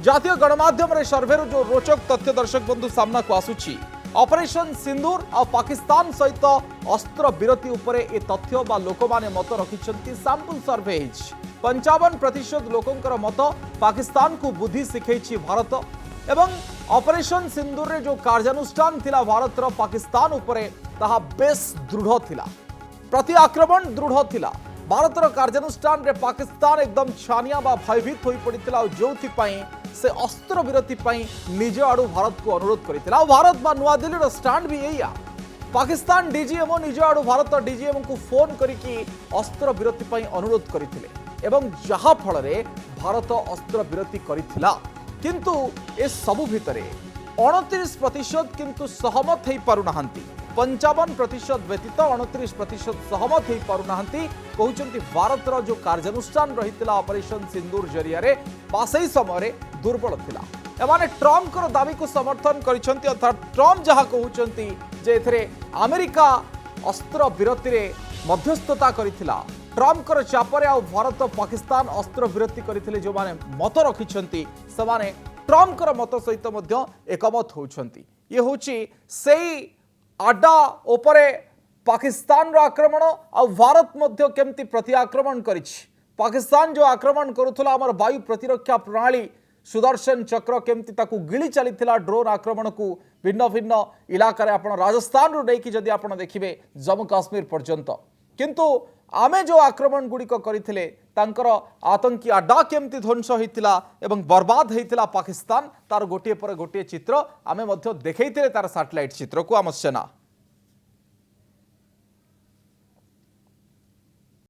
जातीय गणमाध्यम रे सर्वेरु जो रोचक तथ्य दर्शक बंधु सामना को आसुची ऑपरेशन सिंदूर और पाकिस्तान सहित अस्त्र विरति उपरे ए तथ्य बा लोक माने मत रखिछंती सैंपल सर्वे 55% लोकंकर मत पाकिस्तान को बुद्धि शिखैछि भारत एवं ऑपरेशन सिंदूर रे जो कार्यानुष्ठान थिला भारतर पाकिस्तान उपरे ताहा बेस दृढ़ थिला प्रति आक्रमण दृढ़ थिला भारतर कार्यानुष्ठान रे पाकिस्तान एकदम छानिया बा भयभीत होई पड़ितिला जोथि पई से अस्त्र विरति पई निज आडू भारत को अनुरोध करितिला भारत बा नुआ दिल्ली रो स्टैंड भी एया पाकिस्तान डीजीएमओ निज आडू भारत डीजीएमओ को फोन करिकी अस्त्र विरति पई अनुरोध करितिले एवं जहा फल रे भारत अस्त्र विरति करितिला किंतु ए सबु भितरे 29% किंतु सहमत हेई पारु नाहंती 55% व्यतीत 29% सहमत हो पारुनाहांती कहउचंती भारतर जो कार्यानुष्ठान रहितला ऑपरेशन सिंदूर जरिया रे पासई समय दुर्बल थिला एमाने ट्रम्प को दाबी को समर्थन करिसंती अर्थात ट्रम्प जहा कहउचंती जे एथरे अमेरिका अस्त्र विरति रे मध्यस्थता करिथिला ट्रम्प कर चापरे आ भारत पाकिस्तान अस्त्र विरति करिथिले जो माने मत रखिसंती से माने ट्रम्प कर मत सहित मध्य एकमत होउचंती ये होची सेई आडा उपरे पाकिस्तान रो आक्रमण आ भारत मध्य केमती प्रति आक्रमण करिछि पाकिस्तान जो आक्रमण करुथला हमर वायु प्रतिरक्षा प्रणाली सुदर्शन चक्र केमती ताकू गिली चलीथिला ड्रोन आक्रमण को भिन्न भिन्न इलाका रे आपण राजस्थान रो डेकी जदी आपण देखिबे जम्मू काश्मीर पर्यंत किंतु आमे जो आक्रमण गुड़िक करथिले तांकर आतंकी आडा केमती ध्वंस होइतिला एवं बर्बाद होइतिला पाकिस्तान तार गोटे पर गोटे चित्र आमे मध्य देखैथिले तार सैटेलाइट चित्र को आम सेना।